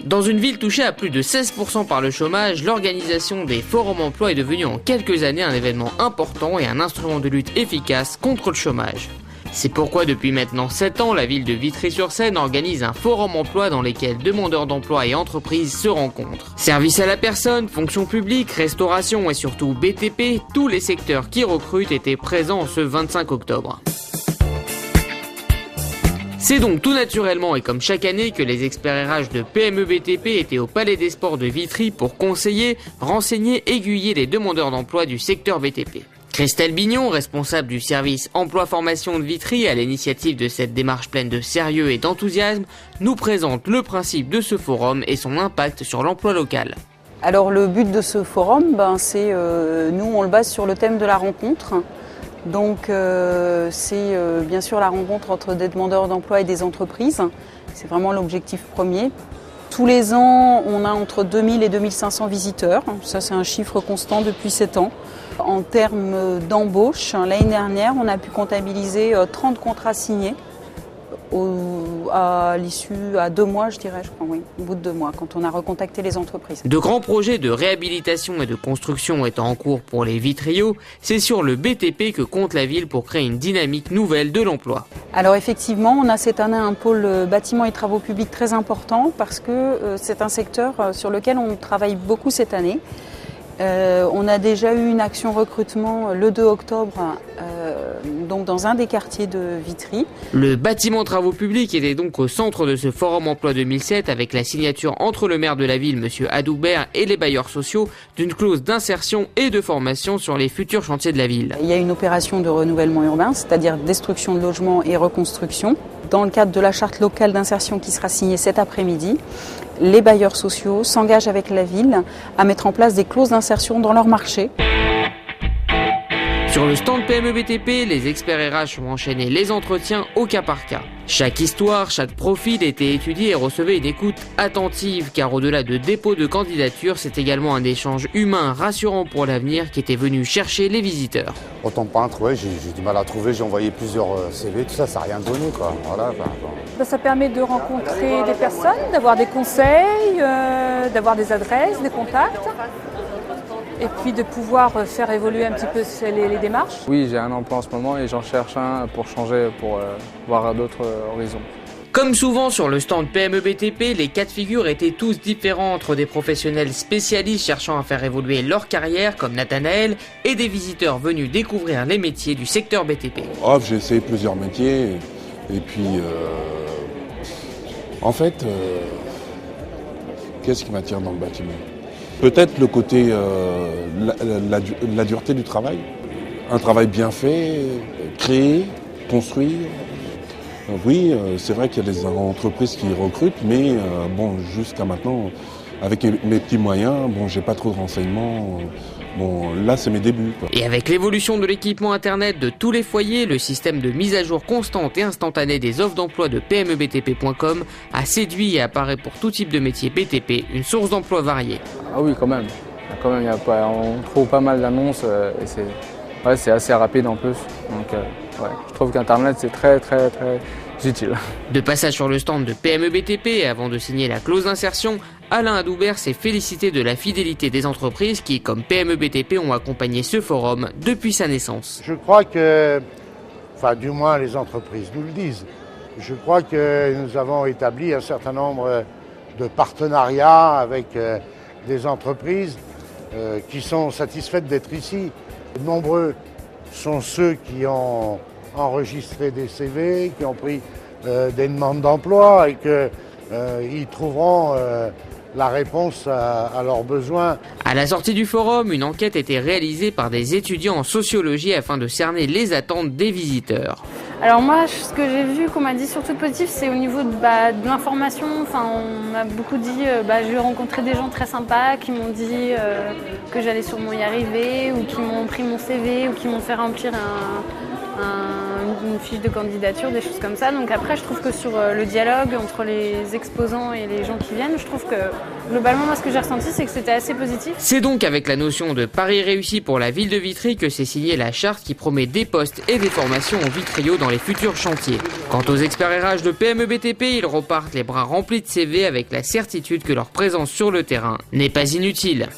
Dans une ville touchée à plus de 16% par le chômage, l'organisation des forums emploi est devenue en quelques années un événement important et un instrument de lutte efficace contre le chômage. C'est pourquoi depuis maintenant 7 ans, la ville de Vitry-sur-Seine organise un forum emploi dans lequel demandeurs d'emploi et entreprises se rencontrent. Services à la personne, fonction publique, restauration et surtout BTP, tous les secteurs qui recrutent étaient présents ce 25 octobre. C'est donc tout naturellement et comme chaque année que les experts RH de PME BTP étaient au Palais des Sports de Vitry pour conseiller, renseigner, aiguiller les demandeurs d'emploi du secteur BTP. Christelle Bignon, responsable du service emploi-formation de Vitry à l'initiative de cette démarche pleine de sérieux et d'enthousiasme, nous présente le principe de ce forum et son impact sur l'emploi local. Alors le but de ce forum, nous on le base sur le thème de la rencontre. Donc c'est bien sûr la rencontre entre des demandeurs d'emploi et des entreprises. C'est vraiment l'objectif premier. Tous les ans, on a entre 2000 et 2500 visiteurs. Ça, c'est un chiffre constant depuis 7 ans. En termes d'embauche, l'année dernière, on a pu comptabiliser 30 contrats signés à l'issue, à 2 mois, je dirais, je crois, oui, au bout de 2 mois, quand on a recontacté les entreprises. De grands projets de réhabilitation et de construction étant en cours pour les Vitriaux, c'est sur le BTP que compte la ville pour créer une dynamique nouvelle de l'emploi. Alors effectivement, on a cette année un pôle bâtiments et travaux publics très important parce que c'est un secteur sur lequel on travaille beaucoup cette année. On a déjà eu une action recrutement le 2 octobre donc dans un des quartiers de Vitry. Le bâtiment travaux publics était donc au centre de ce forum emploi 2007 avec la signature entre le maire de la ville, M. Adoubert, et les bailleurs sociaux d'une clause d'insertion et de formation sur les futurs chantiers de la ville. Il y a une opération de renouvellement urbain, c'est-à-dire destruction de logements et reconstruction. Dans le cadre de la charte locale d'insertion qui sera signée cet après-midi, les bailleurs sociaux s'engagent avec la ville à mettre en place des clauses d'insertion dans leur marché. Sur le stand PME BTP, les experts RH ont enchaîné les entretiens au cas par cas. Chaque histoire, chaque profil était étudié et recevait une écoute attentive, car au-delà de dépôt de candidature, c'est également un échange humain rassurant pour l'avenir qui était venu chercher les visiteurs. Autant peintre, ouais, j'ai du mal à trouver, j'ai envoyé plusieurs CV, tout ça, ça n'a rien donné, quoi. Voilà, Ça permet de rencontrer des personnes, d'avoir des conseils, d'avoir des adresses, des contacts. Et puis de pouvoir faire évoluer un petit peu les démarches. Oui, j'ai un emploi en ce moment et j'en cherche un pour changer, pour voir d'autres horizons. Comme souvent sur le stand PME BTP, les cas de figure étaient tous différents entre des professionnels spécialistes cherchant à faire évoluer leur carrière comme Nathanaël et des visiteurs venus découvrir les métiers du secteur BTP. J'ai essayé plusieurs métiers et puis en fait, qu'est-ce qui m'attire dans le bâtiment ? Peut-être le côté, la dureté du travail. Un travail bien fait, créé, construit. Oui, c'est vrai qu'il y a des entreprises qui recrutent, mais jusqu'à maintenant, avec mes petits moyens, j'ai pas trop de renseignements. Là, c'est mes débuts, quoi. Et avec l'évolution de l'équipement Internet de tous les foyers, le système de mise à jour constante et instantanée des offres d'emploi de PMEBTP.com a séduit et apparaît pour tout type de métier BTP une source d'emploi variée. Ah oui, quand même. On trouve pas mal d'annonces et c'est assez rapide en plus. Donc, je trouve qu'Internet, c'est très, très, très utile. De passage sur le stand de PME BTP avant de signer la clause d'insertion, Alain Adoubert s'est félicité de la fidélité des entreprises qui, comme PME BTP, ont accompagné ce forum depuis sa naissance. Je crois que, du moins les entreprises nous le disent, je crois que nous avons établi un certain nombre de partenariats avec des entreprises qui sont satisfaites d'être ici. Nombreux sont ceux qui ont enregistré des CV, qui ont pris des demandes d'emploi et qu'ils trouveront la réponse à leurs besoins. À la sortie du forum, une enquête était réalisée par des étudiants en sociologie afin de cerner les attentes des visiteurs. Alors moi, ce que j'ai vu qu'on m'a dit surtout de positif, c'est au niveau de l'information. On m'a beaucoup dit, j'ai rencontré des gens très sympas qui m'ont dit que j'allais sûrement y arriver, ou qui m'ont pris mon CV, ou qui m'ont fait remplir une fiche de candidature, des choses comme ça. Donc après, je trouve que sur le dialogue entre les exposants et les gens qui viennent, je trouve que globalement, moi, ce que j'ai ressenti, c'est que c'était assez positif. C'est donc avec la notion de pari réussi pour la ville de Vitry que s'est signée la charte qui promet des postes et des formations aux vitriaux dans les futurs chantiers. Quant aux experts RH de PME BTP, ils repartent les bras remplis de CV avec la certitude que leur présence sur le terrain n'est pas inutile.